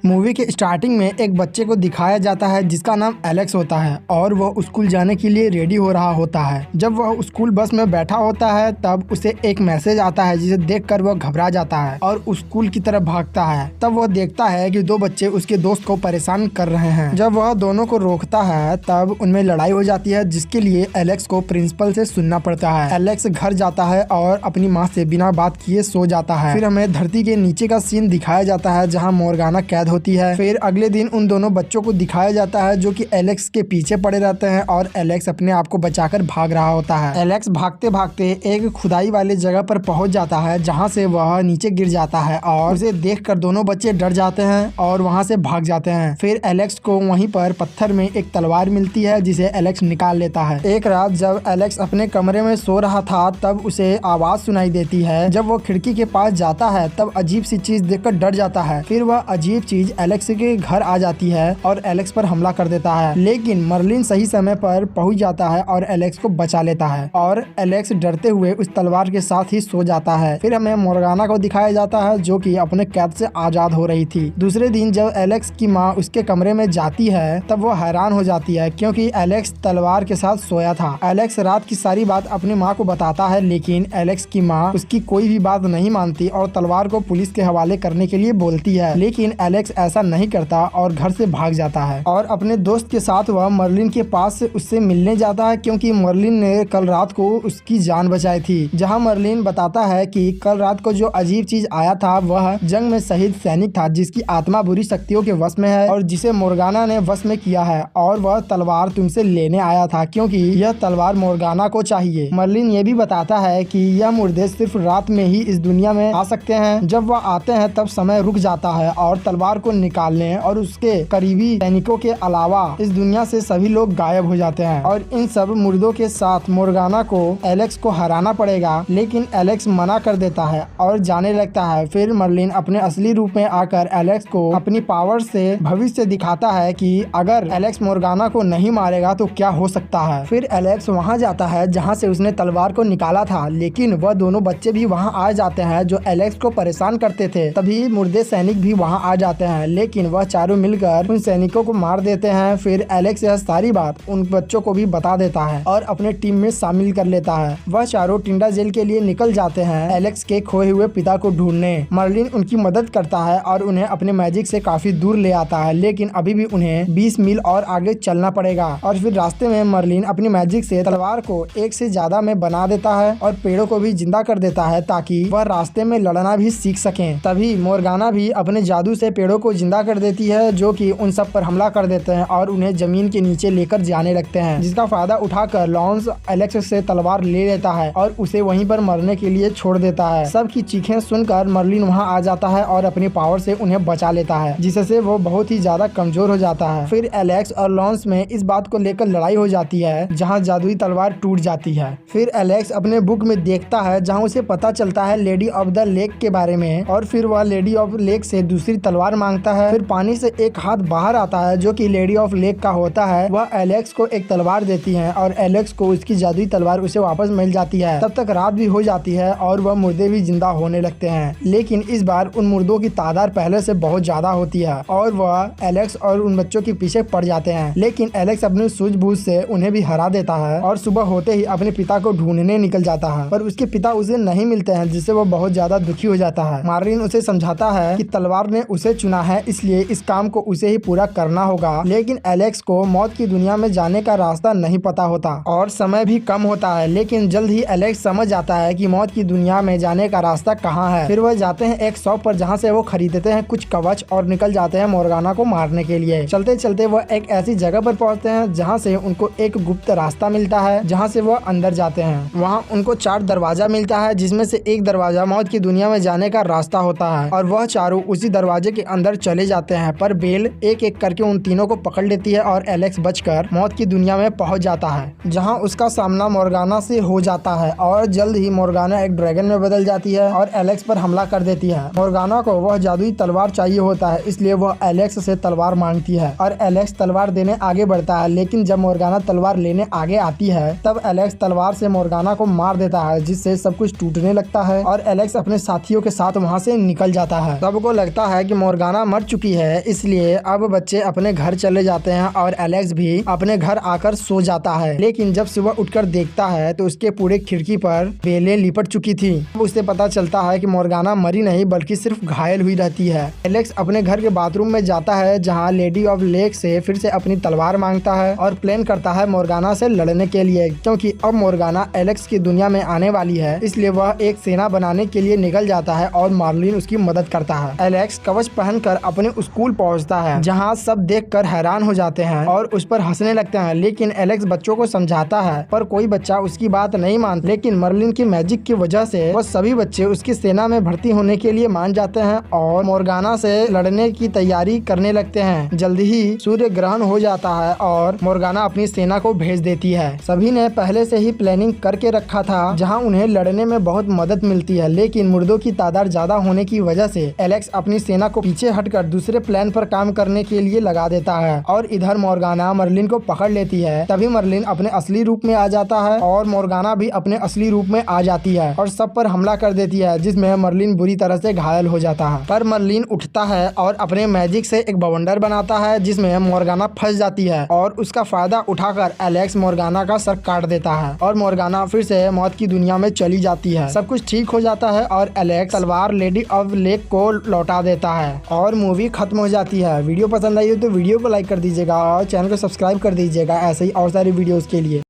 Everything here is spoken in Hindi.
मूवी के स्टार्टिंग में एक बच्चे को दिखाया जाता है जिसका नाम एलेक्स होता है और वह स्कूल जाने के लिए रेडी हो रहा होता है। जब वह स्कूल बस में बैठा होता है तब उसे एक मैसेज आता है जिसे देखकर वह घबरा जाता है और स्कूल की तरफ भागता है। तब वह देखता है कि दो बच्चे उसके दोस्त को परेशान कर रहे हैं। जब वह दोनों को रोकता है तब उनमें लड़ाई हो जाती है जिसके लिए एलेक्स को प्रिंसिपल से सुनना पड़ता है। एलेक्स घर जाता है और अपनी माँ से बिना बात किए सो जाता है। फिर हमें धरती के नीचे का सीन दिखाया जाता है जहाँ मोर्गाना कैद होती है। फिर अगले दिन उन दोनों बच्चों को दिखाया जाता है जो कि एलेक्स के पीछे पड़े रहते हैं और एलेक्स अपने आप को बचाकर भाग रहा होता है। एलेक्स भागते भागते एक खुदाई वाली जगह पर पहुंच जाता है जहां से वह नीचे गिर जाता है और उसे देखकर दोनों बच्चे डर जाते हैं और वहां से भाग जाते हैं। फिर एलेक्स को वहीं पर पत्थर में एक तलवार मिलती है जिसे एलेक्स निकाल लेता है। एक रात जब एलेक्स अपने कमरे में सो रहा था तब उसे आवाज सुनाई देती है। जब वो खिड़की के पास जाता है तब अजीब सी चीज देखकर डर जाता है। फिर वह अजीब चीज एलेक्स के घर आ जाती है और एलेक्स पर हमला कर देता है, लेकिन मर्लिन सही समय पर पहुंच जाता है और एलेक्स को बचा लेता है और एलेक्स डरते हुए उस तलवार के साथ ही सो जाता है। फिर हमें मोर्गाना को दिखाया जाता है जो कि अपने कैद से आजाद हो रही थी। दूसरे दिन जब एलेक्स की माँ उसके कमरे में जाती है तब वो हैरान हो जाती है क्योंकि एलेक्स तलवार के साथ सोया था। एलेक्स रात की सारी बात अपनी माँ को बताता है, लेकिन एलेक्स की माँ उसकी कोई भी बात नहीं मानती और तलवार को पुलिस के हवाले करने के लिए बोलती है, लेकिन एलेक्स ऐसा नहीं करता और घर से भाग जाता है और अपने दोस्त के साथ वह मर्लिन के पास से उससे मिलने जाता है क्योंकि मर्लिन ने कल रात को उसकी जान बचाई थी। जहां मर्लिन बताता है कि कल रात को जो अजीब चीज आया था वह जंग में शहीद सैनिक था जिसकी आत्मा बुरी शक्तियों के वश में है और जिसे मोर्गाना ने वश में किया है और वह तलवार तुमसे लेने आया था क्योंकि यह तलवार मोर्गाना को चाहिए। मर्लिन ये भी बताता है कि यह मुर्दे सिर्फ रात में ही इस दुनिया में आ सकते हैं। जब वह आते हैं तब समय रुक जाता है और तलवार को निकालने और उसके करीबी सैनिकों के अलावा इस दुनिया से सभी लोग गायब हो जाते हैं और इन सब मुर्दों के साथ मोर्गाना को एलेक्स को हराना पड़ेगा, लेकिन एलेक्स मना कर देता है और जाने लगता है। फिर मर्लिन अपने असली रूप में आकर एलेक्स को अपनी पावर से भविष्य दिखाता है कि अगर एलेक्स मोर्गाना को नहीं मारेगा तो क्या हो सकता है। फिर एलेक्स वहां जाता है जहां से उसने तलवार को निकाला था, लेकिन वह दोनों बच्चे भी वहां आ जाते हैं जो एलेक्स को परेशान करते थे। तभी मुर्दे सैनिक भी वहां आ जाते हैं, लेकिन वह चारों मिलकर उन सैनिकों को मार देते हैं। फिर एलेक्स यह सारी बात उन बच्चों को भी बता देता है और अपने टीम में शामिल कर लेता है। वह चारों टिंडा जेल के लिए निकल जाते हैं एलेक्स के खोए हुए पिता को ढूंढने। मर्लिन उनकी मदद करता है और उन्हें अपने मैजिक से काफी दूर ले आता है, लेकिन अभी भी उन्हें 20 मील और आगे चलना पड़ेगा। और फिर रास्ते में मर्लिन अपनी मैजिक से तलवार को एक से ज्यादा में बना देता है और पेड़ों को भी जिंदा कर देता है ताकि वह रास्ते में लड़ना भी सीख सकें। तभी मोर्गाना भी अपने जादू से पेड़ों को जिंदा कर देती है जो कि उन सब पर हमला कर देते हैं और उन्हें जमीन के नीचे लेकर जाने लगते हैं, जिसका फायदा उठाकर लॉन्स एलेक्स से तलवार ले लेता है और उसे वहीं पर मरने के लिए छोड़ देता है। सबकी चीखें सुनकर मर्लिन वहां आ जाता है और अपनी पावर से उन्हें बचा लेता है, जिससे वो बहुत ही ज्यादा कमजोर हो जाता है। फिर एलेक्स और लॉन्स में इस बात को लेकर लड़ाई हो जाती है जहाँ जादुई तलवार टूट जाती है। फिर एलेक्स अपने बुक में देखता है जहाँ उसे पता चलता है लेडी ऑफ द लेक के बारे में और फिर वह लेडी ऑफ लेक से दूसरी तलवार मांगता है। फिर पानी से एक हाथ बाहर आता है जो कि लेडी ऑफ लेक का होता है। वह एलेक्स को एक तलवार देती है और एलेक्स को उसकी जादुई तलवार उसे वापस मिल जाती है। तब तक रात भी हो जाती है और वह मुर्दे भी जिंदा होने लगते हैं, लेकिन इस बार उन मुर्दों की तादाद पहले से बहुत ज्यादा होती है और वह एलेक्स और उन बच्चों के पीछे पड़ जाते हैं। लेकिन एलेक्स अपनी सूझबूझ से उन्हें भी हरा देता है और सुबह होते ही अपने पिता को ढूंढने निकल जाता है, पर उसके पिता उसे नहीं मिलते हैं, जिससे वो बहुत ज्यादा दुखी हो जाता है। मार्लिन उसे समझाता है कि तलवार ने उसे चुना है, इसलिए इस काम को उसे ही पूरा करना होगा। लेकिन एलेक्स को मौत की दुनिया में जाने का रास्ता नहीं पता होता और समय भी कम होता है, लेकिन जल्द ही एलेक्स समझ जाता है कि मौत की दुनिया में जाने का रास्ता कहाँ है। फिर वह जाते हैं एक शॉप पर जहाँ से वो खरीदते हैं कुछ कवच और निकल जाते हैं मोर्गाना को मारने के लिए। चलते चलते वह एक ऐसी जगह पर पहुँचते हैं जहाँ से उनको एक गुप्त रास्ता मिलता है जहाँ से वह अंदर जाते हैं। वहाँ उनको 4 दरवाजा मिलता है जिसमें से एक दरवाजा मौत की दुनिया में जाने का रास्ता होता है और वह चारों उसी दरवाजे के अंदर चले जाते हैं, पर बेल एक एक करके उन तीनों को पकड़ लेती है और एलेक्स बचकर मौत की दुनिया में पहुंच जाता है जहां उसका सामना मोर्गाना से हो जाता है और जल्द ही मोर्गाना एक ड्रैगन में बदल जाती है और एलेक्स पर हमला कर देती है। मोर्गाना को वह जादुई तलवार चाहिए होता है, इसलिए वह एलेक्स से तलवार मांगती है और एलेक्स तलवार देने आगे बढ़ता है, लेकिन जब मोर्गाना तलवार लेने आगे आती है तब एलेक्स तलवार से मोर्गाना को मार देता है, जिससे सब कुछ टूटने लगता है और एलेक्स अपने साथियों के साथ वहाँ से निकल जाता है। सबको लगता है कि मोर्गाना मोर्गाना मर चुकी है, इसलिए अब बच्चे अपने घर चले जाते हैं और एलेक्स भी अपने घर आकर सो जाता है। लेकिन जब सुबह उठकर देखता है तो उसके पूरे खिड़की पर बेलें लिपट चुकी थी। उसे पता चलता है कि मोर्गाना मरी नहीं बल्कि सिर्फ घायल हुई रहती है। एलेक्स अपने घर के बाथरूम में जाता है जहाँ लेडी ऑफ लेक से फिर से अपनी तलवार मांगता है और प्लान करता है मोर्गाना से लड़ने के लिए, क्योंकि अब मोर्गाना एलेक्स की दुनिया में आने वाली है। इसलिए वह एक सेना बनाने के लिए निकल जाता है और मार्लिन उसकी मदद करता है। एलेक्स कवच पहनकर अपने स्कूल पहुंचता है जहां सब देखकर हैरान हो जाते हैं और उस पर हंसने लगते हैं। लेकिन एलेक्स बच्चों को समझाता है पर कोई बच्चा उसकी बात नहीं मानता। लेकिन मर्लिन की मैजिक की वजह से वह सभी बच्चे उसकी सेना में भर्ती होने के लिए मान जाते हैं और मोर्गाना से लड़ने की तैयारी करने लगते हैं। जल्दी ही सूर्य ग्रहण हो जाता है और मोर्गाना अपनी सेना को भेज देती है। सभी ने पहले से ही प्लानिंग करके रखा था जहां उन्हें लड़ने में बहुत मदद मिलती है। लेकिन मुर्दों की तादाद ज्यादा होने की वजह से एलेक्स अपनी सेना को पीछे हटकर दूसरे प्लान पर काम करने के लिए लगा देता है और इधर मोर्गाना मर्लिन को पकड़ लेती है। तभी मर्लिन अपने असली रूप में आ जाता है और मोर्गाना भी अपने असली रूप में आ जाती है और सब पर हमला कर देती है, जिसमें मर्लिन बुरी तरह से घायल हो जाता है। पर मर्लिन उठता है और अपने मैजिक से एक बवंडर बनाता है जिसमें मोर्गाना फंस जाती है और उसका फायदा उठाकर एलेक्स मोर्गाना का सर काट देता है और मोर्गाना फिर से मौत की दुनिया में चली जाती है। सब कुछ ठीक हो जाता है और एलेक्स तलवार लेडी ऑफ लेक को लौटा देता है और मूवी खत्म हो जाती है। वीडियो पसंद आई हो तो वीडियो को लाइक कर दीजिएगा और चैनल को सब्सक्राइब कर दीजिएगा ऐसे ही और सारी वीडियोस के लिए।